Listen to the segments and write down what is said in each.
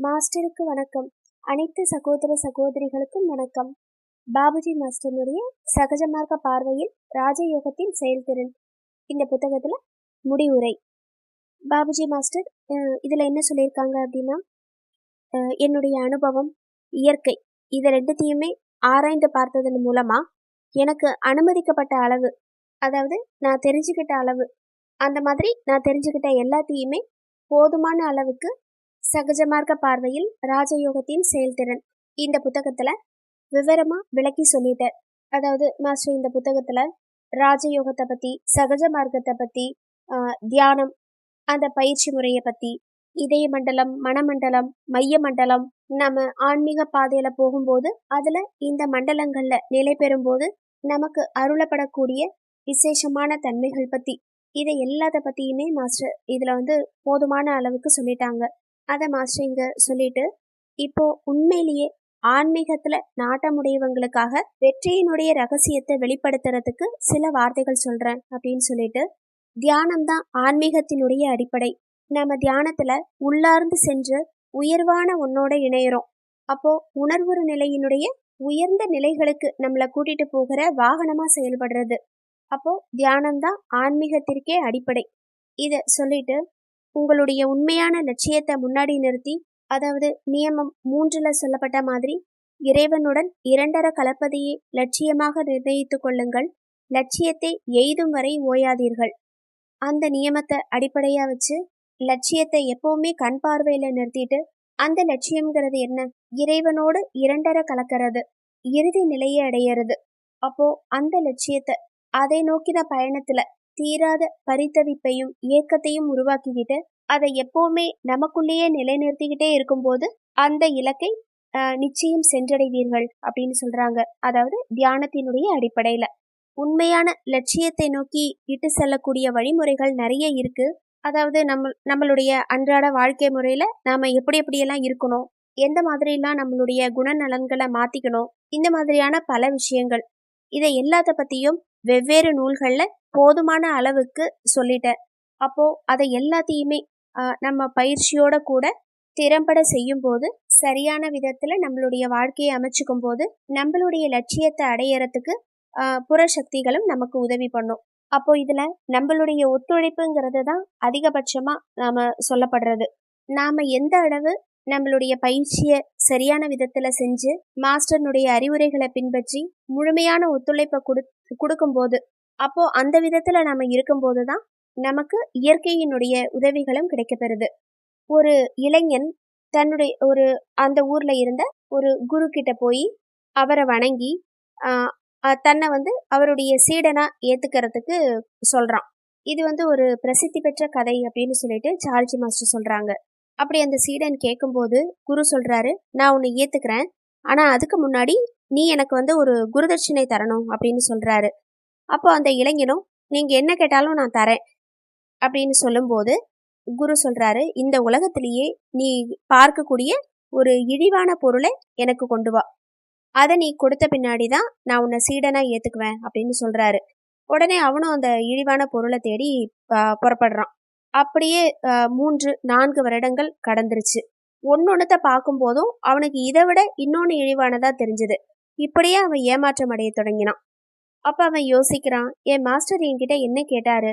மாஸ்டருக்கு வணக்கம். அனைத்து சகோதர சகோதரிகளுக்கும் வணக்கம். பாபுஜி மாஸ்டருடைய சகஜ மார்க்க பார்வையில் ராஜயோகத்தின் செயல்திறன் இந்த புத்தகத்துல முடிவுரை. பாபுஜி மாஸ்டர் இதுல என்ன சொல்லியிருக்காங்க அப்படின்னா, என்னுடைய அனுபவம், இயற்கை இதை ரெண்டுத்தையுமே ஆராய்ந்து பார்த்ததன் மூலமா எனக்கு அனுமதிக்கப்பட்ட அளவு, அதாவது நான் தெரிஞ்சுக்கிட்ட அளவு, அந்த மாதிரி நான் தெரிஞ்சுக்கிட்ட எல்லாத்தையுமே போதுமான அளவுக்கு சகஜ மார்க்க பார்வையில் ராஜயோகத்தின் செயல்திறன் இந்த புத்தகத்துல விவரமா விளக்கி சொல்லிட்டார். அதாவது மாஸ்டர் இந்த புத்தகத்துல ராஜயோகத்தை பத்தி, சகஜ மார்க்கத்தை பத்தி, தியானம், அந்த பயிற்சி முறையை பத்தி, இதய மண்டலம், மனமண்டலம், மைய மண்டலம், நம்ம ஆன்மீக பாதையில போகும்போது அதுல இந்த மண்டலங்கள்ல நிலை பெறும் போது நமக்கு அருளப்படக்கூடிய விசேஷமான தன்மைகள் பத்தி, இதை எல்லாத்த பத்தியுமே மாஸ்டர் இதுல போதுமான அளவுக்கு சொல்லிட்டாங்க. அதை மாஸ்டர் இங்க சொல்லிட்டு, இப்போ உண்மையிலேயே ஆன்மீகத்துல நாட்டமுடையவங்களுக்காக வெற்றியினுடைய ரகசியத்தை வெளிப்படுத்துறதுக்கு சில வார்த்தைகள் சொல்றேன் அப்படின்னு சொல்லிட்டு, தியானம் தான் ஆன்மீகத்தினுடைய அடிப்படை. நம்ம தியானத்துல உள்ளார்ந்து சென்று உயர்வான உன்னோட இணையிறோம். அப்போ உணர்வுறு நிலையினுடைய உயர்ந்த நிலைகளுக்கு நம்மளை கூட்டிட்டு போகிற வாகனமா செயல்படுறது. அப்போ தியானம்தான் ஆன்மீகத்திற்கே அடிப்படை. இத சொல்லிட்டு, உங்களுடைய உண்மையான லட்சியத்தை முன்னாடி நிறுத்தி, அதாவது நியமம் 3ல சொல்லப்பட்ட மாதிரி இறைவனுடன் 2 கலப்பதையே லட்சியமாக நிர்ணயித்து கொள்ளுங்கள். லட்சியத்தை எய்தும் வரை ஓயாதீர்கள். அந்த நியமத்தை அடிப்படையா வச்சு லட்சியத்தை எப்பவுமே கண் பார்வையில நிறுத்திட்டு, அந்த லட்சியம்ங்கிறது என்ன? இறைவனோடு 2 கலக்கிறது, இறுதி நிலையை அடையிறது. அப்போ அந்த லட்சியத்தை, அதை நோக்கின பயணத்துல தீராத பரித்தவிப்பையும் ஏக்கத்தையும் உருவாக்கிக்கிட்டு அதை எப்பவுமே நமக்குள்ளேயே நிலைநிறுத்திக்கிட்டே இருக்கும்போது அந்த இலக்கை நிச்சயம் சென்றடைவீர்கள் அப்படின்னு சொல்றாங்க. அதாவது தியானத்தினுடைய அடிப்படையில உண்மையான லட்சியத்தை நோக்கி இட்டு செல்லக்கூடிய வழிமுறைகள் நிறைய இருக்கு. அதாவது நம்மளுடைய அன்றாட வாழ்க்கை முறையில நாம எப்படியெல்லாம் இருக்கணும், எந்த மாதிரிலாம் நம்மளுடைய குணநலன்களை மாத்திக்கணும், இந்த மாதிரியான பல விஷயங்கள், இதை எல்லாத்த பத்தியும் வெவ்வேறு நூல்கள்ல போதுமான அளவுக்கு சொல்லிட்டேன். அப்போ அதை எல்லாத்தையுமே நம்ம பயிற்சியோட கூட திறம்பட செய்யும் போது, சரியான விதத்துல நம்மளுடைய வாழ்க்கையை அமைச்சுக்கும் போது நம்மளுடைய லட்சியத்தை அடையறதுக்கு புற சக்திகளும் நமக்கு உதவி பண்ணும். அப்போ இதுல நம்மளுடைய ஒத்துழைப்புங்கிறது தான் அதிகபட்சமா நாம சொல்லப்படுறது. நாம எந்த அளவு நம்மளுடைய பயிற்சியை சரியான விதத்துல செஞ்சு மாஸ்டர்னுடைய அறிவுரைகளை பின்பற்றி முழுமையான ஒத்துழைப்பை கொடுக்கும்போது, அப்போ அந்த விதத்துல நம்ம இருக்கும்போதுதான் நமக்கு இயற்கையினுடைய உதவிகளும் கிடைக்கப்பெறுது. ஒரு இளைஞன் தன்னுடைய அந்த ஊர்ல இருந்த ஒரு குரு கிட்ட போய் அவரை வணங்கி தன்னை அவருடைய சீடனா ஏத்துக்கிறதுக்கு சொல்றான். இது ஒரு பிரசித்தி பெற்ற கதை அப்படின்னு சொல்லிட்டு சார்ஜி மாஸ்டர் சொல்றாங்க. அப்படி அந்த சீடன் கேட்கும்போது குரு சொல்றாரு, நான் உன்னை ஏத்துக்கிறேன், ஆனா அதுக்கு முன்னாடி நீ எனக்கு ஒரு குருதட்சிணை தரணும் அப்படின்னு சொல்றாரு. அப்போ அந்த இளைஞனும், நீங்க என்ன கேட்டாலும் நான் தரேன் அப்படின்னு சொல்லும்போது குரு சொல்றாரு, இந்த உலகத்திலேயே நீ பார்க்கக்கூடிய ஒரு இழிவான பொருளை எனக்கு கொண்டு வா, அதை நீ கொடுத்த பின்னாடிதான் நான் உன்னை சீடனா ஏத்துக்குவேன் அப்படின்னு சொல்றாரு. உடனே அவனும் அந்த இழிவான பொருளை தேடி புறப்படுறான். அப்படியே 3-4 வருடங்கள் கடந்துருச்சு. ஒன்னொன்னத்தை பார்க்கும் போதும் அவனுக்கு இதை விட இன்னொன்னு இழிவானதா தெரிஞ்சது. இப்படியே அவன் ஏமாற்றம் அடைய தொடங்கினான். அப்ப அவன் யோசிக்கிறான், என் மாஸ்டர் என்கிட்ட என்ன கேட்டாரு,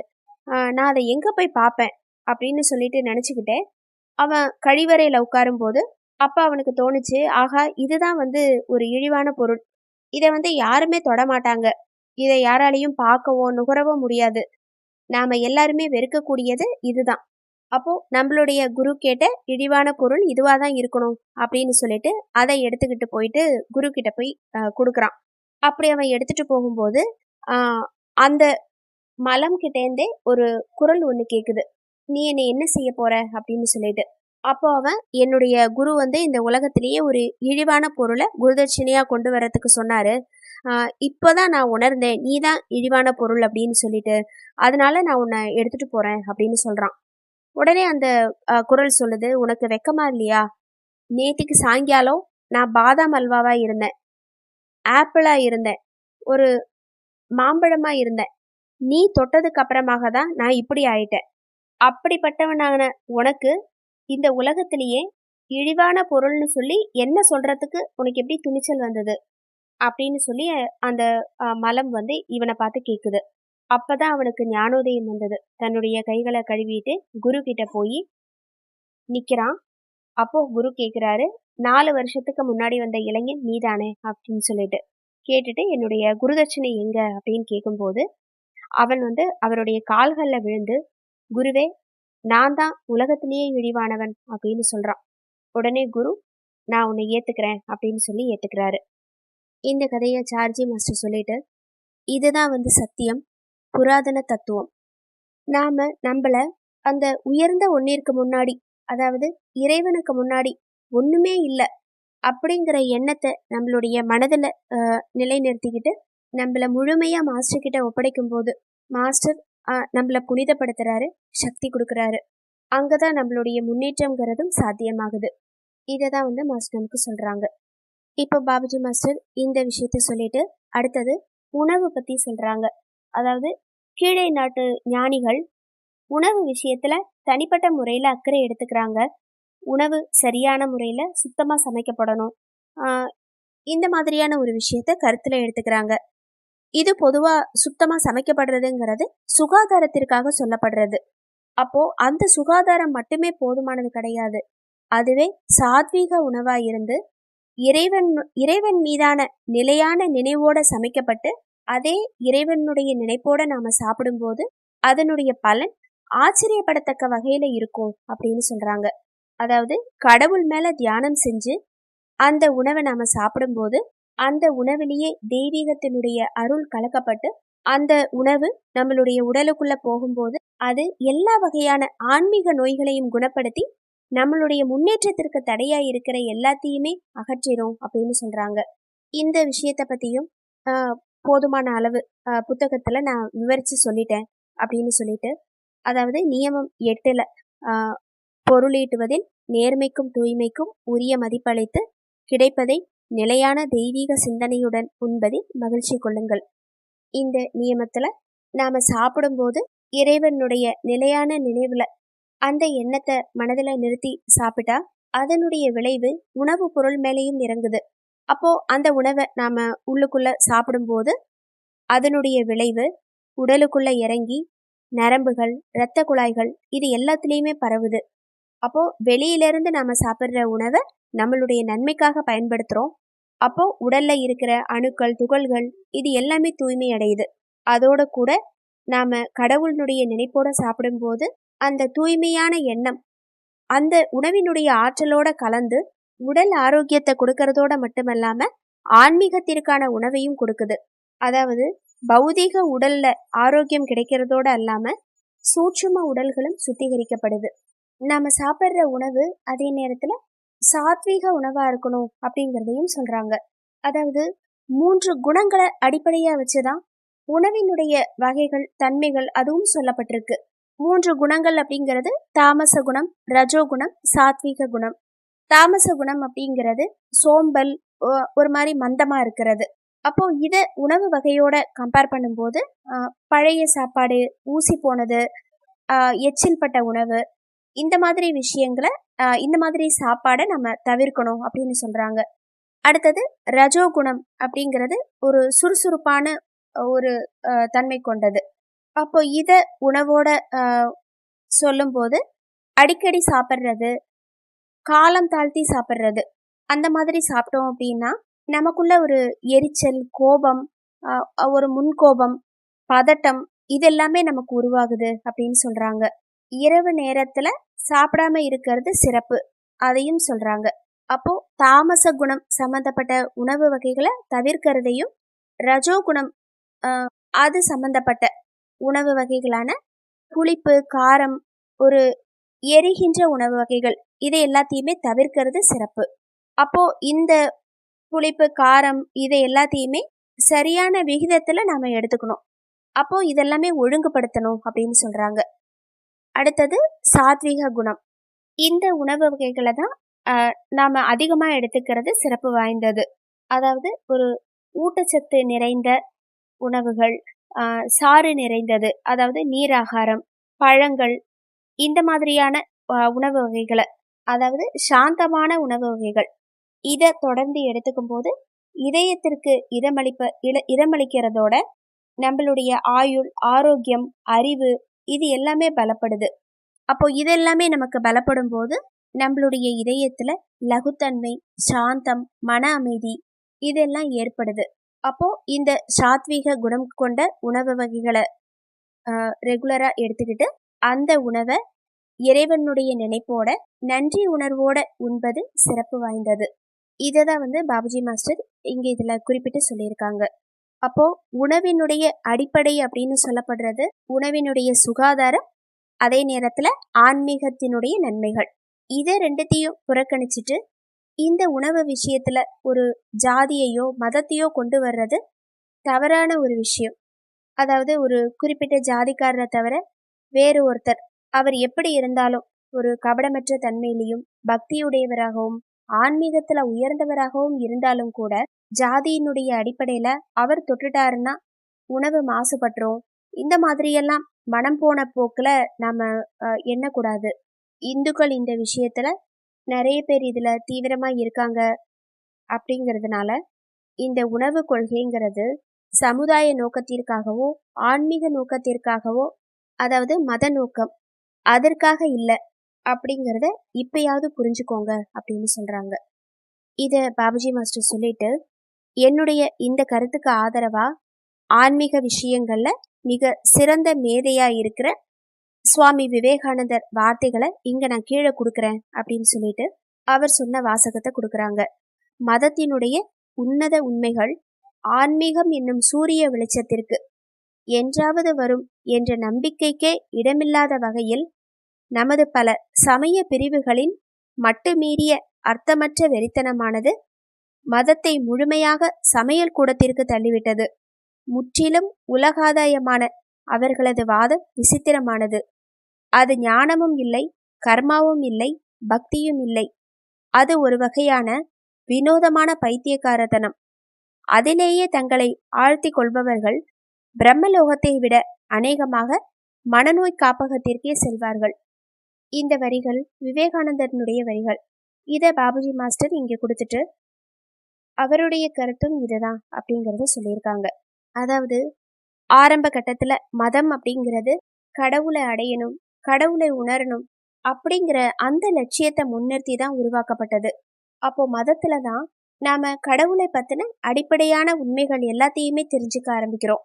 நான் அதை எங்க போய் பார்ப்பேன் அப்படின்னு சொல்லிட்டு நினைச்சுக்கிட்டே அவன் கழிவறையில உட்காரும் போது அப்ப அவனுக்கு தோணுச்சு, ஆகா இதுதான் ஒரு இழிவான பொருள், இதை யாருமே தொடமாட்டாங்க, இதை யாராலையும் பார்க்கவோ நுகரவோ முடியாது, நாம எல்லாருமே வெறுக்கக்கூடியது இதுதான். அப்போ நம்மளுடைய குரு கேட்ட இழிவான பொருள் இதுவாதான் இருக்கணும் அப்படின்னு சொல்லிட்டு அதை எடுத்துக்கிட்டு போயிட்டு குரு கிட்ட போய் கொடுக்குறான். அப்படி அவன் எடுத்துட்டு போகும்போது அந்த மலம் கிட்டேந்தே ஒரு குரல் ஒண்ணு கேக்குது, நீ என்னை என்ன செய்ய போற அப்படின்னு சொல்லிட்டு. அப்போ அவன், என்னுடைய குரு இந்த உலகத்திலேயே ஒரு இழிவான பொருளை குருதட்சிணையா கொண்டு வர்றதுக்கு சொன்னாரு, இப்போதான் நான் உணர்ந்தேன் நீதான் இழிவான பொருள் அப்படின்னு சொல்லிட்டு, அதனால நான் உன்னை எடுத்துட்டு போறேன் அப்படின்னு சொல்றான். உடனே அந்த குரல் சொல்லுது, உனக்கு வெக்கமா இல்லையா, நேத்திக்கு சாயங்காலம் நான் பாதாம் அல்வாவா இருந்தேன், ஆப்பிளா இருந்தேன், ஒரு மாம்பழமா இருந்தேன், நீ தொட்டதுக்கு அப்புறமாக தான் நான் இப்படி ஆயிட்டேன். அப்படிப்பட்டவனான உனக்கு இந்த உலகத்திலேயே இழிவான பொருள்னு சொல்லி என்ன சொல்றதுக்கு உனக்கு எப்படி துணிச்சல் வந்தது அப்படின்னு சொல்லி அந்த மலம் வந்து இவனை பார்த்து கேக்குது. அப்பதான் அவனுக்கு ஞானோதயம் வந்தது. தன்னுடைய கைகளை கழுவிட்டு குரு கிட்ட போய் நிக்கிறான். அப்போ குரு கேக்குறாரு, 4 வருஷத்துக்கு முன்னாடி வந்த இளைஞன் நீதானே அப்படின்னு சொல்லிட்டு கேட்டுட்டு, என்னுடைய குருதட்சணை எங்க அப்படின்னு கேட்கும்போது அவன் வந்து அவருடைய கால்கள்ல விழுந்து, குருவே, நான் தான் உலகத்திலேயே இழிவானவன் அப்படின்னு சொல்றான். உடனே குரு, நான் உன்னை ஏத்துக்கிறேன் அப்படின்னு சொல்லி ஏத்துக்கிறாரு. இந்த கதையை சார்ஜி மாஸ்டர் சொல்லிட்டு, இதுதான் வந்து சத்தியம், புராதன தத்துவம். நாம நம்மள அந்த உயர்ந்த ஒன்னிற்கு முன்னாடி, அதாவது இறைவனுக்கு முன்னாடி ஒண்ணுமே இல்லை அப்படிங்கிற எண்ணத்தை நம்மளுடைய மனதில் நிலைநிறுத்திக்கிட்டு நம்மள முழுமையா மாஸ்டர் கிட்ட ஒப்படைக்கும் போது மாஸ்டர் நம்மள புனிதப்படுத்துறாரு, சக்தி கொடுக்குறாரு. அங்கதான் நம்மளுடைய முன்னேற்றம்ங்கிறதும் சாத்தியமாகுது. இதை தான் வந்து மாஸ்டர் நமக்கு சொல்றாங்க. இப்போ பாபுஜி மாஸ்டர் இந்த விஷயத்த சொல்லிட்டு அடுத்தது உணவு பத்தி சொல்றாங்க. அதாவது கீழே நாட்டு ஞானிகள் உணவு விஷயத்துல தனிப்பட்ட முறையில அக்கறை எடுத்துக்கிறாங்க. உணவு சரியான முறையில சுத்தமா சமைக்கப்படணும், இந்த மாதிரியான ஒரு விஷயத்த கருத்துல எடுத்துக்கிறாங்க. இது பொதுவா சுத்தமா சமைக்கப்படுறதுங்கிறது சுகாதாரத்திற்காக சொல்லப்படுறது. அப்போ அந்த சுகாதாரம் மட்டுமே போதுமானது கிடையாது. அதுவே சாத்வீக உணவா இருந்து இறைவன் மீதான நிலையான நினைவோட சமைக்கப்பட்டு அதே இறைவனுடைய நினைப்போட நாம சாப்பிடும்போது அதனுடைய பலன் ஆச்சரியப்படத்தக்க வகையில இருக்கும் அப்படின்னு சொல்றாங்க. அதாவது கடவுள் மேல தியானம் செஞ்சு அந்த உணவை நாம சாப்பிடும்போது அந்த உணவிலேயே தெய்வீகத்தினுடைய அருள் கலக்கப்பட்டு அந்த உணவு நம்மளுடைய உடலுக்குள்ள போகும்போது அது எல்லா வகையான ஆன்மீக நோய்களையும் குணப்படுத்தி நம்மளுடைய முன்னேற்றத்திற்கு தடையா இருக்கிற எல்லாத்தையுமே அகற்றிடும் அப்படின்னு சொல்றாங்க. இந்த விஷயத்த பத்தியும் போதுமான அளவு புத்தகத்துல நான் விவரிச்சு சொல்லிட்டேன் அப்படின்னு சொல்லிட்டு, அதாவது நியமம் 8ல பொருளீட்டுவதில் நேர்மைக்கும் தூய்மைக்கும் உரிய மதிப்பளித்து கிடைப்பதை நிலையான தெய்வீக சிந்தனையுடன் உண்பதில் மகிழ்ச்சி கொள்ளுங்கள். இந்த நியமத்துல நாம சாப்பிடும்போது இறைவனுடைய நிலையான நினைவுல அந்த எண்ணத்தை மனதில் நிறுத்தி சாப்பிட்டா அதனுடைய விளைவு உணவு பொருள் மேலேயும் இறங்குது. அப்போ அந்த உணவை நாம உள்ளுக்குள்ள சாப்பிடும்போது அதனுடைய விளைவு உடலுக்குள்ள இறங்கி நரம்புகள், இரத்த குழாய்கள் இது எல்லாத்துலேயுமே பரவுது. அப்போ வெளியிலிருந்து நாம சாப்பிட்ற உணவை நம்மளுடைய நன்மைக்காக பயன்படுத்துறோம். அப்போ உடல்ல இருக்கிற அணுக்கள், துகள்கள் இது எல்லாமே தூய்மை அடையுது. அதோட கூட நாம கடவுளுடைய நினைப்போட சாப்பிடும்போது அந்த தூய்மையான எண்ணம் அந்த உணவினுடைய ஆற்றலோட கலந்து உடல் ஆரோக்கியத்தை கொடுக்கறதோட மட்டுமல்லாம ஆன்மீகத்திற்கான உணவையும் கொடுக்குது. அதாவது பௌதீக உடல்ல ஆரோக்கியம் கிடைக்கிறதோட அல்லாம சூட்சும உடல்களும் சுத்திகரிக்கப்படுது. நாம சாப்பிட்ற உணவு அதே நேரத்துல சாத்வீக உணவா இருக்கணும் அப்படிங்கிறதையும் சொல்றாங்க. அதாவது 3 குணங்களை அடிப்படையா வச்சுதான் உணவினுடைய வகைகள், தன்மைகள் அதுவும் சொல்லப்பட்டிருக்கு. 3 குணங்கள் அப்படிங்கிறது தாமச குணம், ரஜோகுணம், சாத்வீக குணம். தாமச குணம் அப்படிங்கிறது சோம்பல், ஒரு மாதிரி மந்தமா இருக்கிறது. அப்போ இதை உணவு வகையோட கம்பேர் பண்ணும்போது பழைய சாப்பாடு, ஊசி போனது, எச்சில் பட்ட உணவு, இந்த மாதிரி விஷயங்களை இந்த மாதிரி சாப்பாடை நம்ம தவிர்க்கணும் அப்படின்னு சொல்றாங்க. அடுத்தது ரஜோகுணம் அப்படிங்கிறது ஒரு சுறுசுறுப்பான ஒரு தன்மை கொண்டது. அப்போ இதை உணவோட சொல்லும்போது அடிக்கடி சாப்பிட்றது, காலம் தாழ்த்தி சாப்பிட்றது, அந்த மாதிரி சாப்பிட்டோம் அப்படின்னா நமக்குள்ள ஒரு எரிச்சல், கோபம், ஒரு முன்கோபம், பதட்டம் இதெல்லாமே நமக்கு உருவாகுது அப்படின்னு சொல்றாங்க. இரவு நேரத்துல சாப்பிடாம இருக்கிறது சிறப்பு, அதையும் சொல்றாங்க. அப்போ தாமச குணம் சம்பந்தப்பட்ட உணவு வகைகளை தவிர்க்கிறதையும், ரஜோகுணம் அது சம்பந்தப்பட்ட உணவு வகைகளான புளிப்பு, காரம், ஒரு எரிகின்ற உணவு வகைகள் இதை எல்லாத்தையுமே தவிர்க்கிறது சிறப்பு. அப்போ இந்த புளிப்பு, காரம் இதை எல்லாத்தையுமே சரியான விகிதத்துல நாம எடுத்துக்கணும். அப்போ இதெல்லாமே ஒழுங்குபடுத்தணும் அப்படின்னு சொல்றாங்க. அடுத்தது சாத்வீக குணம். இந்த உணவு வகைகளை தான் நாம அதிகமா எடுத்துக்கிறது சிறப்பு வாய்ந்தது. அதாவது ஒரு ஊட்டச்சத்து நிறைந்த உணவுகள், சாறு நிறைந்தது, அதாவது நீராகாரம், பழங்கள், இந்த மாதிரியான உணவு வகைகளை அதாவது சாந்தமான உணவு வகைகள். இதை தொடர்ந்து எடுத்துக்கும் போது இதயத்திற்கு இதமளிக்கிறதோட நம்மளுடைய ஆயுள், ஆரோக்கியம், அறிவு இது எல்லாமே பலப்படுது. அப்போ இதெல்லாமே நமக்கு பலப்படும் போது நம்மளுடைய இதயத்துல லகுத்தன்மை, சாந்தம், மன அமைதி இதெல்லாம் ஏற்படுது. அப்போ இந்த சாத்வீக குணம் கொண்ட உணவு வகைகளை ரெகுலரா எடுத்துக்கிட்டு அந்த உணவை இறைவனுடைய நினைப்போட நன்றி உணர்வோட உண்பது சிறப்பு வாய்ந்தது. இதை தான் பாபுஜி மாஸ்டர் இங்க இதுல குறிப்பிட்டு சொல்லியிருக்காங்க. அப்போ உணவினுடைய அடிப்படை அப்படின்னு சொல்லப்படுறது உணவினுடைய சுகாதாரம், அதே நேரத்துல ஆன்மீகத்தினுடைய நன்மைகள். இதை ரெண்டுத்தையும் புறக்கணிச்சிட்டு இந்த உணவு விஷயத்துல ஒரு ஜாதியையோ மதத்தையோ கொண்டு வர்றது தவறான ஒரு விஷயம். அதாவது ஒரு குறிப்பிட்ட ஜாதிக்காரரை தவிர வேறு ஒருத்தர் அவர் எப்படி இருந்தாலும் ஒரு கபடமற்ற தன்மையிலையும் பக்தியுடையவராகவும் ஆன்மீகத்துல உயர்ந்தவராகவும் இருந்தாலும் கூட ஜாதியினுடைய அடிப்படையில அவர் தொட்டுட்டாருன்னா உணவு மாசுபட்டுரும். இந்த மாதிரியெல்லாம் மனம் போன போக்குல நாம எண்ணக்கூடாது. இந்துக்கள் இந்த விஷயத்துல நிறைய பேர் இதுல தீவிரமா இருக்காங்க. அப்படிங்கிறதுனால இந்த உணவு கொள்கைங்கிறது சமுதாய நோக்கத்திற்காகவோ ஆன்மீக நோக்கத்திற்காகவோ, அதாவது மத நோக்கம் அதற்காக இல்லை அப்படிங்கிறத இப்பயாவது புரிஞ்சுக்கோங்க அப்படின்னு சொல்றாங்க. இத பாபுஜி மாஸ்டர் சொல்லிட்டு என்னுடைய இந்த கருத்துக்கு ஆதரவா ஆன்மீக விஷயங்கள்ல மிக சிறந்த மேதையா இருக்கிற சுவாமி விவேகானந்தர் வார்த்தைகளை இங்க நான் கீழே கொடுக்குறேன் அப்படின்னு சொல்லிட்டு அவர் சொன்ன வாசகத்தை கொடுக்குறாங்க. மதத்தினுடைய உன்னத உண்மைகள் ஆன்மீகம் என்னும் சூரிய வெளிச்சத்திற்கு என்றாவது வரும் என்ற நம்பிக்கைக்கே இடமில்லாத வகையில் நமது பல சமய பிரிவுகளின் மட்டுமீறிய அர்த்தமற்ற வெறித்தனமானது மதத்தை முழுமையாக சமையல் கூடத்திற்கு தள்ளிவிட்டது. முற்றிலும் உலகாதாயமான அவர்களது வாதம் விசித்திரமானது. அது ஞானமும் இல்லை, கர்மாவும் இல்லை, பக்தியும் இல்லை. அது ஒரு வகையான வினோதமான பைத்தியக்காரத்தனம். அதிலேயே தங்களை ஆழ்த்தி கொள்பவர்கள் பிரம்மலோகத்தை விட அநேகமாக மனநோய் காப்பகத்திற்கே செல்வார்கள். இந்த வரிகள் விவேகானந்தனுடைய வரிகள். இதை பாபுஜி மாஸ்டர் இங்க கொடுத்துட்டு அவருடைய கருத்தும் இதுதான் அப்படிங்கறத சொல்லியிருக்காங்க. அதாவது ஆரம்ப கட்டத்துல மதம் அப்படிங்கிறது கடவுளை அடையணும், கடவுளை உணரணும் அப்படிங்கிற அந்த லட்சியத்தை முன்னிறுத்தி தான் உருவாக்கப்பட்டது. அப்போ மதத்துலதான் நாம கடவுளை பத்தின அடிப்படையான உண்மைகள் எல்லாத்தையுமே தெரிஞ்சுக்க ஆரம்பிக்கிறோம்.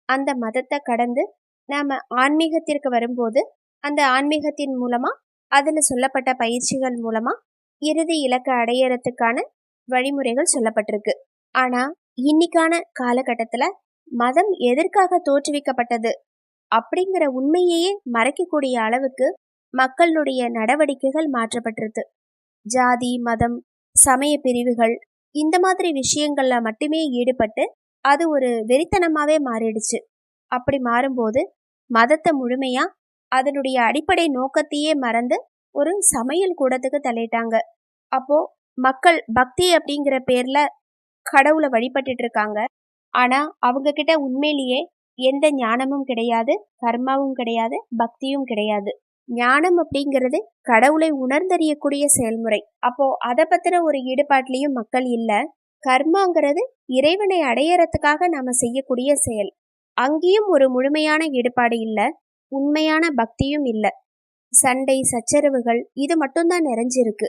அந்த மதத்தை கடந்து நாம ஆன்மீகத்திற்கு வரும்போது அந்த ஆன்மீகத்தின் மூலமா அதுல சொல்லப்பட்ட பயிற்சிகள் மூலமா இறுதி இலக்கை அடையறதுக்கான வழிமுறைகள் சொல்லப்பட்டிருக்கு. ஆனா இன்னைக்கான காலகட்டத்துல மதம் எதற்காக தோற்றுவிக்கப்பட்டது அப்படிங்கிற உண்மையையே மறைக்கக்கூடிய அளவுக்கு மக்களுடைய நடவடிக்கைகள் மாற்றப்பட்டிருக்கு. ஜாதி, மதம், சமய பிரிவுகள் இந்த மாதிரி விஷயங்கள்ல மட்டுமே ஈடுபட்டு அது ஒரு வெறித்தனமாவே மாறிடுச்சு. அப்படி மாறும்போது மதத்தை முழுமையா அதனுடைய அடிப்படை நோக்கத்தையே மறந்து ஒரு சமையல் கூடத்துக்கு தள்ளிட்டாங்க. அப்போ மக்கள் பக்தி அப்படிங்கிற பேர்ல கடவுளை வழிபட்டுட்டு இருக்காங்க. ஆனா அவங்க கிட்ட உண்மையிலேயே எந்த ஞானமும் கிடையாது, கர்மாவும் கிடையாது, பக்தியும் கிடையாது. ஞானம் அப்படிங்கிறது கடவுளை உணர்ந்தறியக்கூடிய செயல்முறை. அப்போ அதை பத்தின ஒரு ஈடுபாட்டிலையும் மக்கள் இல்ல. கர்மாங்கிறது இறைவனை அடையறதுக்காக நாம செய்யக்கூடிய செயல். அங்கேயும் ஒரு முழுமையான ஈடுபாடு இல்ல, உண்மையான பக்தியும் இல்ல. சண்டை, சச்சரவுகள் இது மட்டும்தான் நிறைஞ்சிருக்கு.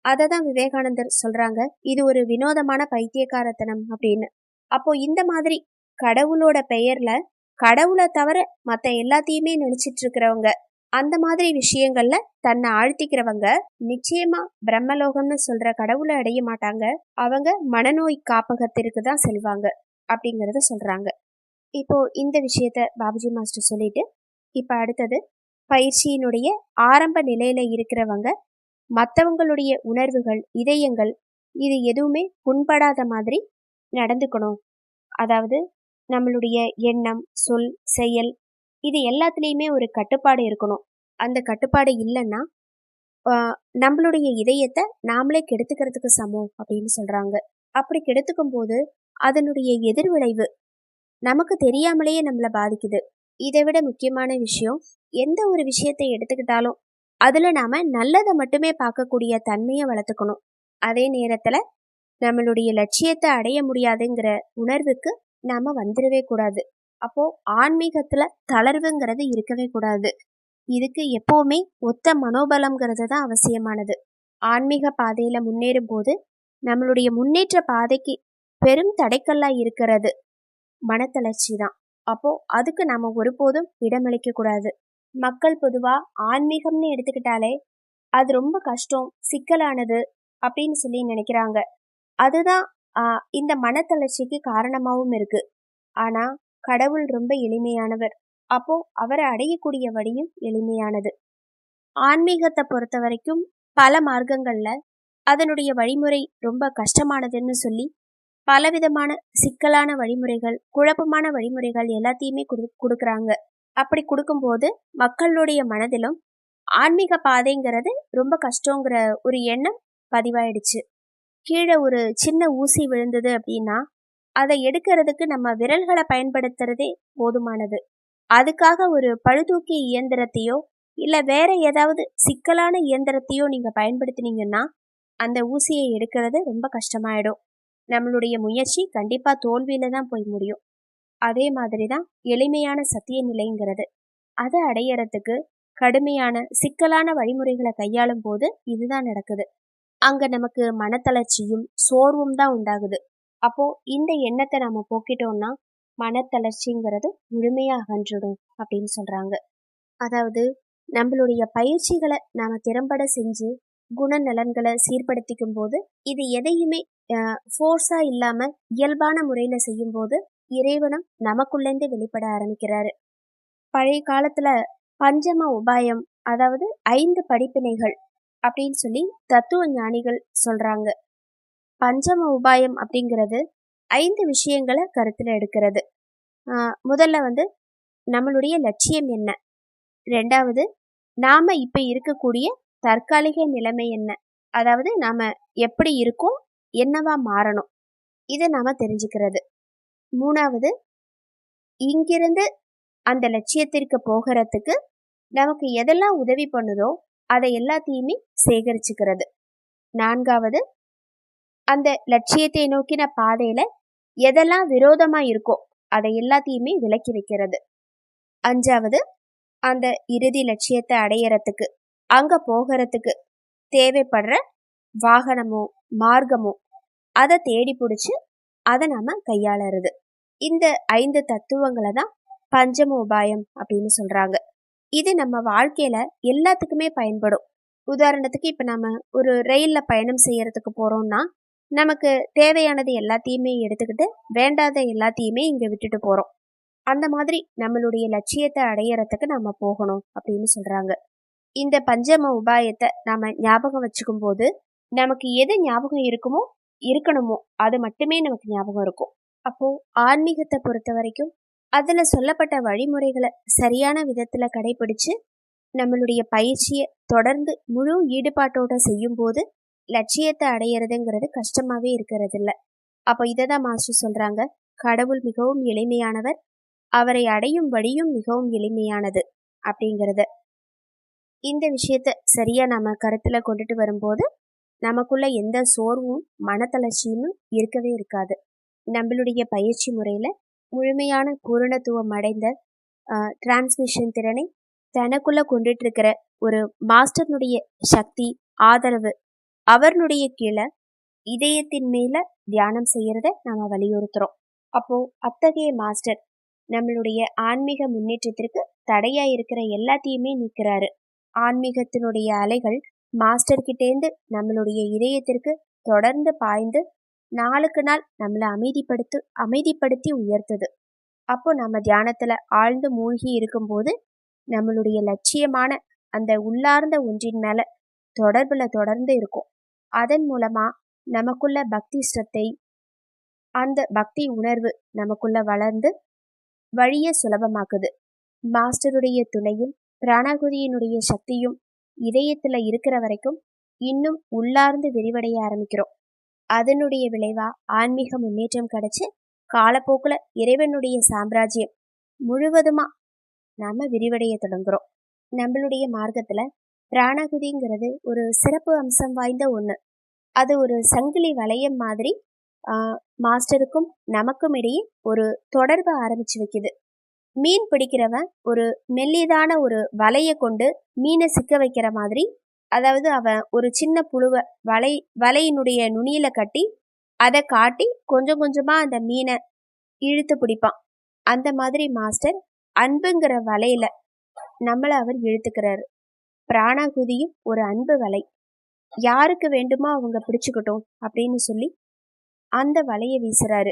அதை தான் விவேகானந்தர் சொல்றாங்க, இது ஒரு வினோதமான பைத்தியக்காரத்தனம் அப்படின்னு. அப்போ இந்த மாதிரி கடவுளோட பெயர்ல கடவுளை தவிர மற்ற எல்லாத்தையுமே நினைச்சிட்டு இருக்கிறவங்க, அந்த மாதிரி விஷயங்கள்ல தன்னை ஆழ்த்திக்கிறவங்க நிச்சயமா பிரம்மலோகம்னு சொல்ற கடவுளை அடைய மாட்டாங்க. அவங்க மனநோய் காப்பகத்திற்கு தான் செல்வாங்க அப்படிங்கறத சொல்றாங்க. இப்போ இந்த விஷயத்த பாபுஜி மாஸ்டர் சொல்லிட்டு இப்ப அடுத்தது பயிற்சியினுடைய ஆரம்ப நிலையில இருக்கிறவங்க மற்றவங்களுடைய உணர்வுகள், இதயங்கள் இது எதுவுமே புண்படாத மாதிரி நடந்துக்கணும். அதாவது நம்மளுடைய எண்ணம், சொல், செயல் இது எல்லாத்துலேயுமே ஒரு கட்டுப்பாடு இருக்கணும். அந்த கட்டுப்பாடு இல்லைன்னா நம்மளுடைய இதயத்தை நாமளே கெடுத்துக்கிறதுக்கு சமம் அப்படின்னு சொல்றாங்க. அப்படி கெடுத்துக்கும் போது அதனுடைய எதிர்விளைவு நமக்கு தெரியாமலேயே நம்மளை பாதிக்குது. இதை விட முக்கியமான விஷயம், எந்த ஒரு விஷயத்தை எடுத்துக்கிட்டாலும் அதுல நாம நல்லதை மட்டுமே பார்க்கக்கூடிய தன்மையை வளர்த்துக்கணும். அதே நேரத்துல நம்மளுடைய லட்சியத்தை அடைய முடியாதுங்கிற உணர்வுக்கு நாம வந்துடவே கூடாது. அப்போ ஆன்மீகத்துல தளர்வுங்கிறது இருக்கவே கூடாது. இதுக்கு எப்பவுமே ஒத்த மனோபலம்ங்கிறது தான் அவசியமானது. ஆன்மீக பாதையில முன்னேறும் போது நம்மளுடைய முன்னேற்ற பாதைக்கு பெரும் தடைக்கல்லா இருக்கிறது மனத்தளர்ச்சி தான். அப்போ அதுக்கு நாம ஒருபோதும் இடமளிக்க கூடாது. மக்கள் பொதுவா ஆன்மீகம்னு எடுத்துக்கிட்டாலே அது ரொம்ப கஷ்டம், சிக்கலானது அப்படின்னு சொல்லி நினைக்கிறாங்க. அதுதான் இந்த மனத்தளர்ச்சிக்கு காரணமாகவும் இருக்கு. ஆனா கடவுள் ரொம்ப எளிமையானவர். அப்போ அவரை அடையக்கூடிய வழியும் எளிமையானது. ஆன்மீகத்தை பொறுத்த வரைக்கும் பல மார்க்கங்கள்ல அதனுடைய வழிமுறை ரொம்ப கஷ்டமானதுன்னு சொல்லி பலவிதமான சிக்கலான வழிமுறைகள், குழப்பமான வழிமுறைகள் எல்லாத்தையுமே கொடுக்குறாங்க. அப்படி கொடுக்கும்போது மக்களுடைய மனதிலும் ஆன்மீக பாதைங்கிறது ரொம்ப கஷ்டங்கிற ஒரு எண்ணம் பதிவாயிடுச்சு. கீழே ஒரு சின்ன ஊசி விழுந்தது அப்படின்னா அதை எடுக்கிறதுக்கு நம்ம விரல்களை பயன்படுத்துறதே போதுமானது. அதுக்காக ஒரு பழுதூக்கி இயந்திரத்தையோ இல்லை வேற ஏதாவது சிக்கலான இயந்திரத்தையோ நீங்க பயன்படுத்தினீங்கன்னா அந்த ஊசியை எடுக்கிறது ரொம்ப கஷ்டமாயிடும். நம்மளுடைய முயற்சி கண்டிப்பா தோல்வியில தான் போய் முடியும். அதே மாதிரி தான் எளிமையான சத்திய நிலைங்கிறது. அதை அடையறதுக்கு கடுமையான சிக்கலான வழிமுறைகளை கையாளும் போது இதுதான் நடக்குது. அங்க நமக்கு மனத்தளர்ச்சியும் சோர்வும் தான் உண்டாகுது. அப்போ இந்த எண்ணத்தை நம்ம போக்கிட்டோம்னா மனத்தளர்ச்சிங்கிறது முழுமையா அகன்றுடும் அப்படின்னு சொல்றாங்க. அதாவது நம்மளுடைய பயிற்சிகளை நாம திறம்பட செஞ்சு குணநலன்களை சீர்படுத்திக்கும் போது இது எதையுமே ஃபோர்ஸா இல்லாம இயல்பான முறையில செய்யும் போது இறைவனும் நமக்குள்ளேருந்து வெளிப்பட ஆரம்பிக்கிறாரு. பழைய காலத்துல பஞ்சம உபாயம், அதாவது 5 படிப்பினைகள் அப்படின்னு சொல்லி தத்துவ ஞானிகள் சொல்றாங்க. பஞ்சம உபாயம் அப்படிங்கிறது 5 விஷயங்களை கருத்துல எடுக்கிறது. முதல்ல நம்மளுடைய லட்சியம் என்ன, ரெண்டாவது நாம இப்ப இருக்கக்கூடிய தற்காலிக நிலைமை என்ன, அதாவது நாம எப்படி இருக்கோம், என்னவா மாறணும், இதை நாம தெரிஞ்சுக்கிறது. மூணாவது இங்கிருந்து அந்த லட்சியத்திற்கு போகிறதுக்கு நமக்கு எதெல்லாம் உதவி பண்ணுதோ அதை எல்லாத்தையுமே சேகரிச்சுக்கிறது. நான்காவது அந்த லட்சியத்தை நோக்கின பாதையில எதெல்லாம் விரோதமா இருக்கோ அதை எல்லாத்தையுமே விலக்கி வைக்கிறது. அஞ்சாவது அந்த இறுதி லட்சியத்தை அடையறதுக்கு அங்க போகிறதுக்கு தேவைப்படுற வாகனமோ மார்க்கமோ அதை தேடி பிடிச்சு அதை நாம கையாளறது. இந்த 5 தத்துவங்களை தான் பஞ்சம உபாயம் அப்படின்னு சொல்றாங்க. இது நம்ம வாழ்க்கையில எல்லாத்துக்குமே பயன்படும். உதாரணத்துக்கு இப்ப நம்ம ஒரு ரயில்ல பயணம் செய்யறதுக்கு போறோம்னா நமக்கு தேவையானது எல்லாத்தையுமே எடுத்துக்கிட்டு வேண்டாத எல்லாத்தையுமே இங்க விட்டுட்டு போறோம். அந்த மாதிரி நம்மளுடைய லட்சியத்தை அடையறதுக்கு நாம போகணும் அப்படின்னு சொல்றாங்க. இந்த பஞ்சம உபாயத்தை நாம ஞாபகம் வச்சுக்கும் போது நமக்கு எது ஞாபகம் இருக்கணுமோ அது மட்டுமே நமக்கு ஞாபகம் இருக்கும். அப்போ ஆன்மீகத்தை பொறுத்த வரைக்கும் அதுல சொல்லப்பட்ட வழிமுறைகளை சரியான விதத்துல கடைபிடிச்சு நம்மளுடைய பயிற்சியை தொடர்ந்து முழு ஈடுபாட்டோட செய்யும் போது லட்சியத்தை அடையிறதுங்கிறது கஷ்டமாவே இருக்கிறது இல்ல. அப்போ இததான் மாஸ்டர் சொல்றாங்க, கடவுள் மிகவும் எளிமையானவர், அவரை அடையும் வழியும் மிகவும் எளிமையானது அப்படிங்கிறது. இந்த விஷயத்த சரியா நம்ம கருத்துல கொண்டுட்டு வரும்போது நமக்குள்ள எந்த சோர்வும் மனத்தளர்ச்சியும் இருக்கவே இருக்காது. நம்மளுடைய பயிற்சி முறையில முழுமையான பூரணத்துவம் அடைந்த டிரான்ஸ்மிஷன் திறனை தனக்குள்ள கொண்டுட்டு இருக்கிற ஒரு மாஸ்டர்னுடைய சக்தி ஆதரவு அவருடைய கீழே இதயத்தின் மேல தியானம் செய்யறத நாம வலியுறுத்துறோம். அப்போ அத்தகைய மாஸ்டர் நம்மளுடைய ஆன்மீக முன்னேற்றத்திற்கு தடையா இருக்கிற எல்லாத்தையுமே நீக்கிறாரு. ஆன்மீகத்தினுடைய அலைகள் மாஸ்டர் கிட்டேந்து நம்மளுடைய இதயத்திற்கு தொடர்ந்து பாய்ந்து நாளுக்கு நாள் நம்மளை அமைதிப்படுத்தி உயர்த்துது. அப்போ நம்ம தியானத்துல ஆழ்ந்து மூழ்கி இருக்கும்போது நம்மளுடைய லட்சியமான அந்த உள்ளார்ந்த ஒன்றின் மேல தொடர்புல தொடர்ந்து இருக்கும். அதன் மூலமா நமக்குள்ள பக்தி ஸ்ரத்தை, அந்த பக்தி உணர்வு நமக்குள்ள வளர்ந்து வழிய சுலபமாக்குது. மாஸ்டருடைய துணையும் பிராணாகுதியினுடைய சக்தியும் இதயத்துல இருக்கிற வரைக்கும் இன்னும் உள்ளார்ந்து விரிவடைய ஆரம்பிக்கிறோம். அதனுடைய விளைவா ஆன்மீக முன்னேற்றம் கிடைச்சு காலப்போக்குல இறைவனுடைய சாம்ராஜ்யம் முழுவதுமா நாம விரிவடைய தொடங்குறோம். நம்மளுடைய மார்க்கத்துல பிராணகுதிங்கிறது ஒரு சிறப்பு அம்சம் வாய்ந்த ஒன்று. அது ஒரு சங்கிலி வளையம் மாதிரி மாஸ்டருக்கும் நமக்கும் இடையே ஒரு தொடர்பு ஆரம்பிச்சு வைக்குது. மீன் பிடிக்கிறவன் ஒரு மெல்லிதான ஒரு வலையை கொண்டு மீனை சிக்க வைக்கிற மாதிரி, அதாவது அவன் ஒரு சின்ன புழுவை வலையினுடைய நுனியில கட்டி அதை காட்டி கொஞ்சம் கொஞ்சமா அந்த மீனை இழுத்து பிடிப்பான். அந்த மாதிரி மாஸ்டர் அன்புங்கிற வலையில நம்மளை அவர் இழுத்துக்கிறாரு. பிராணாகுதியும் ஒரு அன்பு வலை. யாருக்கு வேண்டுமோ அவங்க பிடிச்சுக்கிட்டோம் அப்படின்னு அந்த வலையை வீசுறாரு.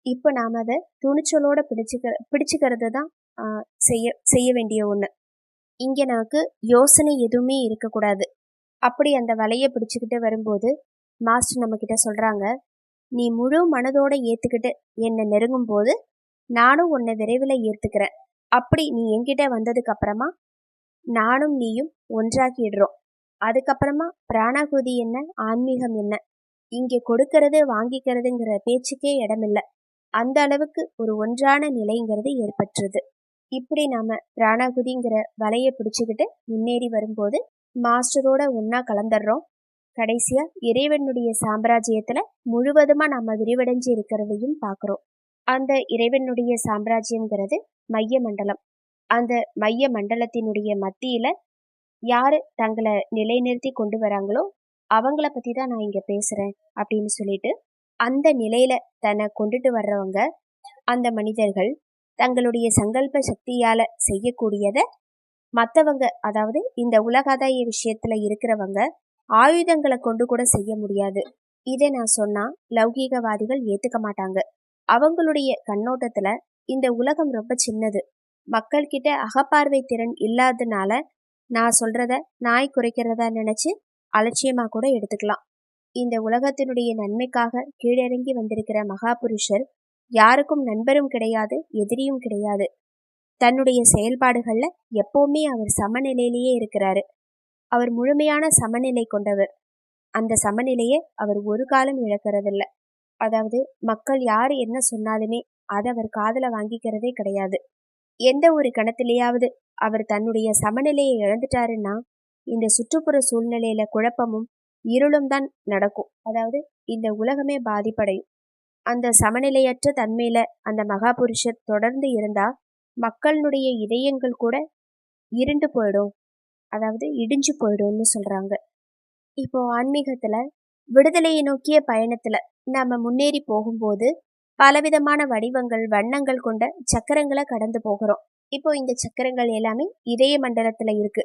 இப்போ நாம் அதை துணிச்சலோட பிடிச்சுக்கிறது தான் செய்ய வேண்டிய ஒன்று. இங்கே நமக்கு யோசனை எதுவுமே இருக்கக்கூடாது. அப்படி அந்த வலையை பிடிச்சுக்கிட்டு வரும்போது மாஸ்டர் நம்மக்கிட்ட சொல்கிறாங்க, நீ முழு மனதோட ஏற்றுக்கிட்டு என்னை நெருங்கும் போது நானும் உன்னை விரைவில் ஏற்றுக்கிறேன். அப்படி நீ என்கிட்ட வந்ததுக்கு அப்புறமா நானும் நீயும் ஒன்றாக்கிடுறோம். அதுக்கப்புறமா பிராணாகுதி என்ன, ஆன்மீகம் என்ன, இங்கே கொடுக்கறது வாங்கிக்கிறதுங்கிற பேச்சுக்கே இடமில்லை. அந்த அளவுக்கு ஒரு ஒன்றான நிலைங்கிறது ஏற்பட்டுருது. இப்படி நாம பிராணாகுதிங்கிற வலையை பிடிச்சுக்கிட்டு முன்னேறி வரும்போது மாஸ்டரோட ஒன்னா கலந்துடுறோம். கடைசியா இறைவனுடைய சாம்ராஜ்யத்துல முழுவதுமா நம்ம விரிவடைஞ்சு இருக்கிறதையும் பார்க்குறோம். அந்த இறைவனுடைய சாம்ராஜ்யம்ங்கிறது மைய மண்டலம். அந்த மைய மண்டலத்தினுடைய மத்தியில யாரு தங்களை நிலைநிறுத்தி கொண்டு வராங்களோ அவங்கள பத்தி தான் நான் இங்க பேசுறேன் அப்படின்னு சொல்லிட்டு அந்த நிலையில தன்னை கொண்டுட்டு வர்றவங்க, அந்த மனிதர்கள் தங்களுடைய சங்கல்ப சக்தியால செய்யக்கூடியத மற்றவங்க, அதாவது இந்த உலகாதாய விஷயத்துல இருக்கிறவங்க ஆயுதங்களை கொண்டு கூட செய்ய முடியாது. இதை நான் சொன்னா லௌகீகவாதிகள் ஏத்துக்க மாட்டாங்க. அவங்களுடைய கண்ணோட்டத்துல இந்த உலகம் ரொம்ப சின்னது, மக்கள் கிட்ட அகப்பார்வை திறன் இல்லாததுனால நான் சொல்றத நாய் குறைக்கிறதா நினைச்சு அலட்சியமா கூட எடுத்துக்கலாம். இந்த உலகத்தினுடைய நன்மைக்காக கீழிறங்கி வந்திருக்கிற மகாபுருஷர் யாருக்கும் நண்பரும் கிடையாது, எதிரியும் கிடையாது. தன்னுடைய செயல்பாடுகள்ல எப்பவுமே அவர் சமநிலையிலேயே இருக்கிறாரு. அவர் முழுமையான சமநிலை கொண்டவர். அந்த சமநிலையை அவர் ஒரு காலம் இழக்கிறதில்ல. அதாவது மக்கள் யாரு என்ன சொன்னாலுமே அதை அவர் காதுல வாங்கிக்கிறதே கிடையாது. எந்த ஒரு கணத்திலேயாவது அவர் தன்னுடைய சமநிலையை இழந்துட்டாருன்னா இந்த சுற்றுப்புற சூழ்நிலையில குழப்பமும் இருளும் தான் நடக்கும். அதாவது இந்த உலகமே பாதிப்படையும். அந்த சமநிலையற்ற தன்மையில அந்த மகாபுருஷர் தொடர்ந்து இருந்தா மக்களுடைய இதயங்கள் கூட இருண்டு போயிடும், அதாவது இடிஞ்சு போயிடும்னு சொல்றாங்க. இப்போ ஆன்மீகத்துல விடுதலையை நோக்கிய பயணத்துல நாம முன்னேறி போகும்போது பலவிதமான வடிவங்கள் வண்ணங்கள் கொண்ட சக்கரங்களை கடந்து போகிறோம். இப்போ இந்த சக்கரங்கள் எல்லாமே இதய மண்டலத்துல இருக்கு.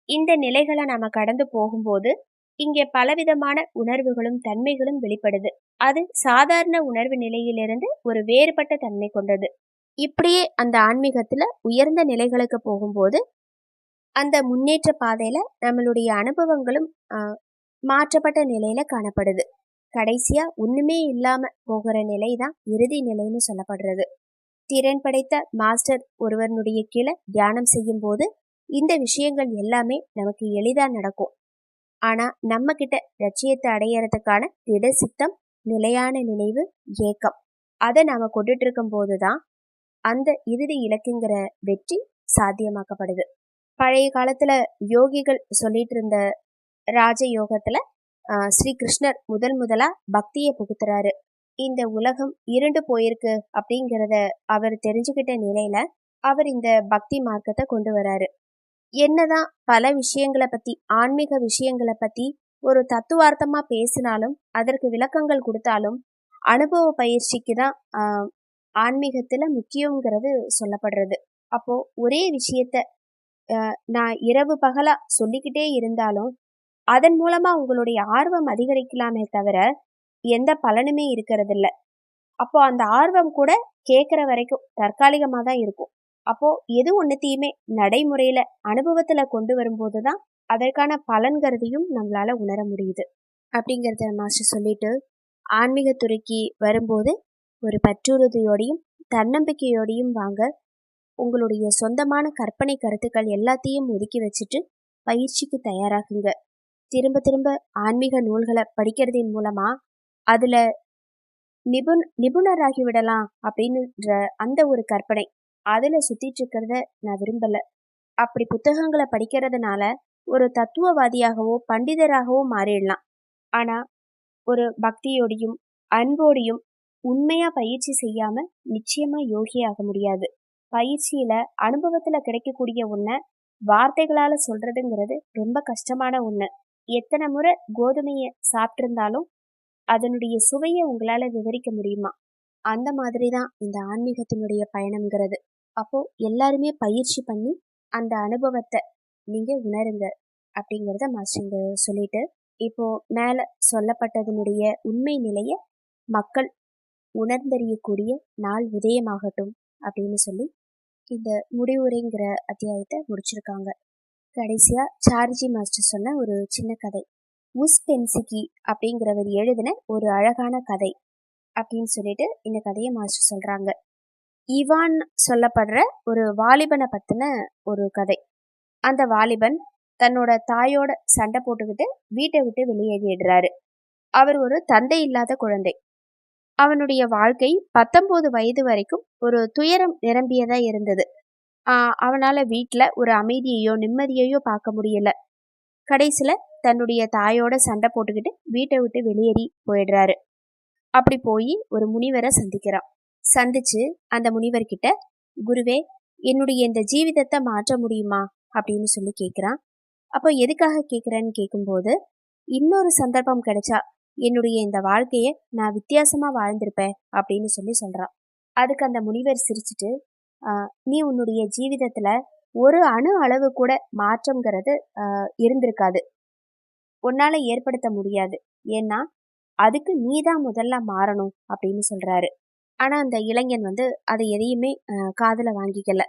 இந்த நிலைகளை நாம கடந்து போகும்போது இங்கே பலவிதமான உணர்வுகளும் தன்மைகளும் வெளிப்படுது. அது சாதாரண உணர்வு நிலையிலிருந்து ஒரு வேறுபட்ட தன்மை கொண்டது. இப்படியே அந்த ஆன்மீகத்துல உயர்ந்த நிலைகளுக்கு போகும்போது அந்த முன்னேற்ற பாதையில நம்மளுடைய அனுபவங்களும் மாற்றப்பட்ட நிலையில காணப்படுது. கடைசியா ஒண்ணுமே இல்லாம போகிற நிலை தான் இறுதி நிலைன்னு சொல்லப்படுறது. திறன் படைத்த மாஸ்டர் ஒருவனுடைய கீழே தியானம் செய்யும் போது இந்த விஷயங்கள் எல்லாமே நமக்கு எளிதா நடக்கும். ஆனா நம்ம கிட்ட லட்சியத்தை அடையறதுக்கான திட சித்தம், நிலையான நினைவு, ஏக்கம் அதை நாம கொண்டுட்டு இருக்கும் போதுதான் அந்த இறுதி இலக்குங்கிற வெற்றி சாத்தியமாக்கப்படுது. பழைய காலத்துல யோகிகள் சொல்லிட்டு இருந்த ராஜ யோகத்துல ஸ்ரீ கிருஷ்ணர் முதலா பக்தியை புகுத்துறாரு. இந்த உலகம் இருண்டு போயிருக்கு அப்படிங்கிறத அவர் தெரிஞ்சுக்கிட்ட நிலையில அவர் இந்த பக்தி மார்க்கத்தை கொண்டு வராரு. என்னதான் பல விஷயங்களை பத்தி, ஆன்மீக விஷயங்களை பத்தி ஒரு தத்துவார்த்தமா பேசினாலும் அதற்கு விளக்கங்கள் கொடுத்தாலும் அனுபவ பயிற்சிக்கு தான் ஆன்மீகத்துல முக்கியங்கிறது சொல்லப்படுறது. அப்போ ஒரே விஷயத்த நான் இரவு பகலா சொல்லிக்கிட்டே இருந்தாலும் அதன் மூலமா உங்களுடைய ஆர்வம் அதிகரிக்கலாமே தவிர எந்த பலனுமே இருக்கிறது இல்லை. அப்போ அந்த ஆர்வம் கூட கேட்குற வரைக்கும் தற்காலிகமாக தான் இருக்கும். அப்போ எது ஒன்றுத்தையுமே நடைமுறையில அனுபவத்துல கொண்டு வரும்போது தான் அதற்கான பலன்கிறதையும் நம்மளால உணர முடியுது அப்படிங்கிறத மாஸ்டர் சொல்லிட்டு, ஆன்மீகத்துறைக்கு வரும்போது ஒரு பற்றுறுதியோடையும் தன்னம்பிக்கையோடையும் வாங்க. உங்களுடைய சொந்தமான கற்பனை கருத்துக்கள் எல்லாத்தையும் ஒதுக்கி வச்சுட்டு பயிற்சிக்கு தயாராகுங்க. திரும்ப திரும்ப ஆன்மீக நூல்களை படிக்கிறதின் மூலமா அதுல நிபுணராகி விடலாம் அப்படின்ற அந்த ஒரு கற்பனை அதுல சுத்திட்டு இருக்கிறத நான் விரும்பல. அப்படி புத்தகங்களை படிக்கிறதுனால ஒரு தத்துவவாதியாகவோ பண்டிதராகவோ மாறிடலாம். ஆனா ஒரு பக்தியோடையும் அன்போடையும் உண்மையா பயிற்சி செய்யாம நிச்சயமா யோகியாக முடியாது. பயிற்சியில அனுபவத்துல கிடைக்கக்கூடிய ஒண்ண வார்த்தைகளால சொல்றதுங்கிறது ரொம்ப கஷ்டமான ஒண்ணு. எத்தனை முறை கோதுமைய சாப்பிட்டிருந்தாலும் அதனுடைய சுவையை உங்களால விவரிக்க முடியுமா? அந்த மாதிரி தான் இந்த ஆன்மீகத்தினுடைய பயணம்ங்கிறது. அப்போ எல்லாருமே பயிற்சி பண்ணி அந்த அனுபவத்தை நீங்க உணருங்க அப்படிங்கிறத மாஸ்டருங்க சொல்லிட்டு, இப்போ மேல சொல்லப்பட்டதனுடைய உண்மை நிலைய மக்கள் உணர்ந்தறியக்கூடிய நாள் உதயமாகட்டும் அப்படின்னு சொல்லி இந்த முடிவுரைங்கிற அத்தியாயத்தை முடிச்சிருக்காங்க. கடைசியா சார்ஜி மாஸ்டர் சொன்ன ஒரு சின்ன கதை, உஸ்பென்சிகி அப்படிங்கிறவர் எழுதின ஒரு அழகான கதை அப்படின்னு சொல்லிட்டு இந்த கதையை மாஸ்டர் சொல்றாங்க. இவான் சொல்லப்படுற ஒரு வாலிபனை பத்தின ஒரு கதை. அந்த வாலிபன் தன்னோட தாயோட சண்டை போட்டுக்கிட்டு வீட்டை விட்டு வெளியேறிடுறாரு. அவர் ஒரு தந்தை இல்லாத குழந்தை. அவனுடைய வாழ்க்கை 19 வயது வரைக்கும் ஒரு துயரம் நிரம்பியதா இருந்தது. அவனால வீட்டுல ஒரு அமைதியையோ நிம்மதியையோ பார்க்க முடியல. கடைசியில தன்னுடைய தாயோட சண்டை போட்டுக்கிட்டு வீட்டை விட்டு வெளியேறி போயிடுறாரு. அப்படி போய் ஒரு முனிவரை சந்திக்கிறான். சந்திச்சு அந்த முனிவர்கிட்ட, குருவே, என்னுடைய இந்த ஜீவிதத்தை மாற்ற முடியுமா அப்படின்னு சொல்லி கேட்குறான். அப்போ எதுக்காக கேட்குறேன்னு கேட்கும்போது, இன்னொரு சந்தர்ப்பம் கிடைச்சா என்னுடைய இந்த வாழ்க்கையை நான் வித்தியாசமா வாழ்ந்திருப்பேன் அப்படின்னு சொல்லி சொல்றான். அதுக்கு அந்த முனிவர் சிரிச்சுட்டு, நீ உன்னுடைய ஜீவிதத்துல ஒரு அணு அளவு கூட மாற்றம்ங்கிறது இருந்திருக்காது, உன்னால ஏற்படுத்த முடியாது. ஏன்னா அதுக்கு நீதான் முதல்ல மாறணும் அப்படின்னு சொல்றாரு. ஆனா அந்த இளைஞன் அதை எதையுமே காதுல வாங்கிக்கல.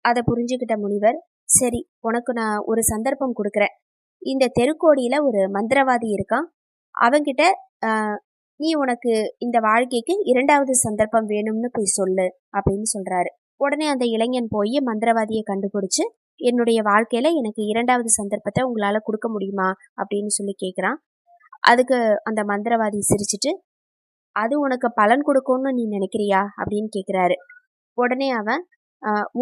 அதை புரிஞ்சுக்கிட்ட முனிவர், சரி, உனக்கு நான் ஒரு சந்தர்ப்பம் கொடுக்குறேன். இந்த தெருக்கோடியில ஒரு மந்திரவாதி இருக்கான், அவங்கிட்ட நீ உனக்கு இந்த வாழ்க்கைக்கு 2வது சந்தர்ப்பம் வேணும்னு போய் சொல்லு அப்படின்னு சொல்றாரு. உடனே அந்த இளைஞன் போய் மந்திரவாதியை கண்டுபிடிச்சு, என்னுடைய வாழ்க்கையில எனக்கு 2வது சந்தர்ப்பத்தை உங்களால கொடுக்க முடியுமா அப்படின்னு சொல்லி கேட்குறான். அதுக்கு அந்த மந்திரவாதி சிரிச்சுட்டு, அது உனக்கு பலன் கொடுக்கும்னு நீ நினைக்கிறியா அப்படின்னு கேட்குறாரு. உடனே அவன்,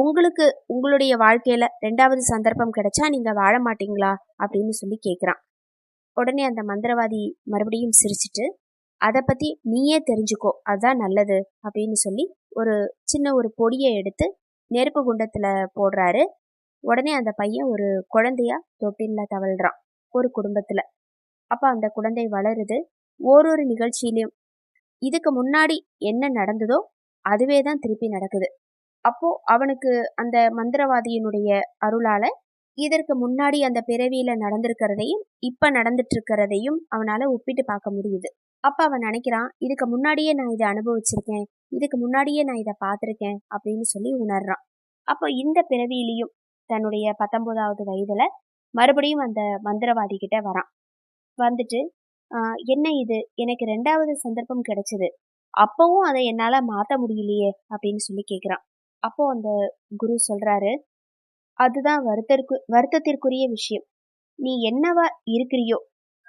உங்களுக்கு உங்களுடைய வாழ்க்கையில 2வது சந்தர்ப்பம் கிடைச்சா நீங்க வாழ மாட்டீங்களா அப்படின்னு சொல்லி கேட்குறான். உடனே அந்த மந்திரவாதி மறுபடியும் சிரிச்சுட்டு, அதை பத்தி நீயே தெரிஞ்சுக்கோ, அதுதான் நல்லது அப்படின்னு சொல்லி ஒரு பொடியை எடுத்து நெருப்பு குண்டத்துல போடுறாரு. உடனே அந்த பையன் ஒரு குழந்தையா தொட்டில்ல தவழ்றான் ஒரு குடும்பத்துல. அப்ப அந்த குழந்தை வளருது. ஓரொரு நிகழ்ச்சியிலையும் இதுக்கு முன்னாடி என்ன நடந்ததோ அதுவே தான் திருப்பி நடக்குது. அப்போ அவனுக்கு அந்த மந்திரவாதியினுடைய அருளால இதற்கு முன்னாடி அந்த பிறவியில நடந்திருக்கிறதையும் இப்ப நடந்துட்டு இருக்கிறதையும் அவனால ஒப்பிட்டு பார்க்க முடியுது. அப்ப அவன் நினைக்கிறான், இதுக்கு முன்னாடியே நான் இதை அனுபவிச்சிருக்கேன், இதுக்கு முன்னாடியே நான் இதை பார்த்திருக்கேன் அப்படின்னு சொல்லி உணர்றான். அப்போ இந்த பிறவியிலையும் தன்னுடைய 19வது வயதுல மறுபடியும் அந்த மந்திரவாதி கிட்ட வரான். வந்துட்டு, என்ன இது, எனக்கு 2வது சந்தர்ப்பம் கிடைச்சது, அப்பவும் அதை என்னால மாத்த முடியலையே அப்படின்னு சொல்லி கேட்கிறான். அப்போ அந்த குரு சொல்றாரு, அதுதான் வருத்தத்திற்குரிய விஷயம். நீ என்னவா இருக்கிறியோ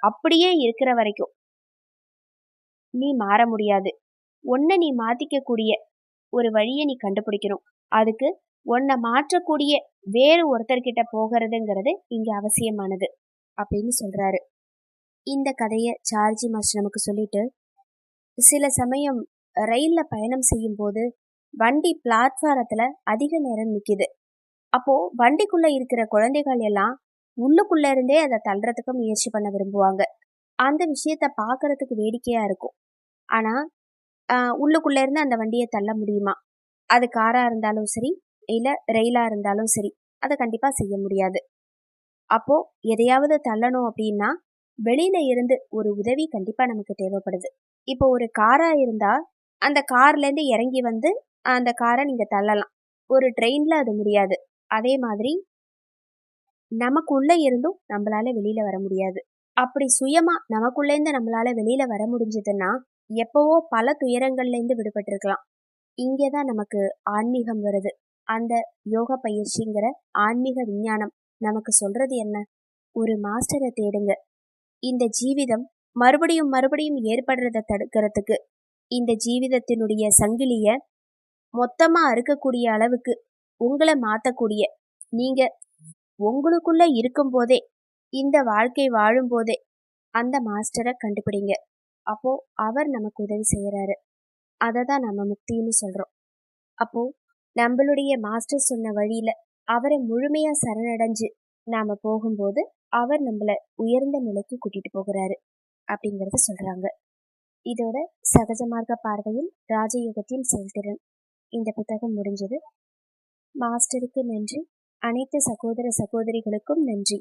அப்படியே இருக்கிற வரைக்கும் நீ மாற முடியாது. உன்னை நீ மாத்திக்க ஒரு வழியை நீ கண்டுபிடிக்கணும். அதுக்கு உன்னை மாற்றக்கூடிய வேறு ஒருத்தர்கிட்ட போகிறதுங்கிறது இங்க அவசியமானது அப்படின்னு சொல்றாரு. இந்த கதையை சார்ஜி மாஸ்டர் நமக்கு சொல்லிட்டு, சில சமயம் ரயில்ல பயணம் செய்யும் போது வண்டி பிளாட்ஃபாரத்துல அதிக நேரம் நிக்குது. அப்போ வண்டிக்குள்ள இருக்கிற குழந்தைகள் எல்லாம் உள்ளுக்குள்ள இருந்தே அதை தள்ளுறதுக்கு முயற்சி பண்ண விரும்புவாங்க. அந்த விஷயத்த பாக்குறதுக்கு வேடிக்கையா இருக்கும். ஆனா உள்ளுக்குள்ள இருந்து அந்த வண்டியை தள்ள முடியுமா? அது காரா இருந்தாலும் சரி, இல்ல ரயிலா இருந்தாலும் சரி, அதை கண்டிப்பா செய்ய முடியாது. அப்போ எதையாவது தள்ளணும் அப்படின்னா வெளியில இருந்து ஒரு உதவி கண்டிப்பா நமக்கு தேவைப்படுது. இப்போ ஒரு காரா இருந்தா அந்த கார்ல இருந்து இறங்கி அந்த காரை நீங்க தள்ளலாம். ஒரு ட்ரெயின்ல அது முடியாது. அதே மாதிரி நமக்குள்ள இருந்தும் நம்மளால வெளியில வர முடியாது. அப்படி சுயமா நமக்குள்ள இருந்து நம்மளால வெளியில வர முடிஞ்சதுன்னா எப்பவோ பல துயரங்கள்ல இருந்து விடுபட்டு இருக்கலாம். இங்கேதான் நமக்கு ஆன்மீகம் வருது. அந்த யோக பயிற்சிங்கிற ஆன்மீக விஞ்ஞானம் நமக்கு சொல்றது என்ன? ஒரு மாஸ்டரை தேடுங்க. இந்த ஜீவிதம் மறுபடியும் மறுபடியும் ஏற்படுறத தடுக்கிறதுக்கு, இந்த ஜீவிதத்தினுடைய சங்கிலிய மொத்தமா அறுக்கக்கூடிய அளவுக்கு உங்களை மாத்தக்கூடிய, நீங்க உங்களுக்குள்ள இருக்கும் போதே இந்த வாழ்க்கை வாழும்போதே அந்த மாஸ்டரை கண்டுபிடிங்க. அப்போ அவர் நமக்கு உதவி செய்யறாரு. அதை தான் நம்ம முக்தின்னு சொல்றோம். அப்போ நம்மளுடைய மாஸ்டர் சொன்ன வழியில அவரை முழுமையா சரணடைஞ்சு நாம போகும்போது அவர் நம்மள உயர்ந்த நிலைக்கு கூட்டிட்டு போகிறாரு அப்படிங்கறத சொல்றாங்க. இதோட சகஜ மார்க்க பார்வையில் ராஜயோகத்தின் செயல்திறன் இந்த புத்தகம் முடிஞ்சது. மாஸ்டருக்கு நன்றி. அனைத்து சகோதர சகோதரிகளுக்கும் நன்றி.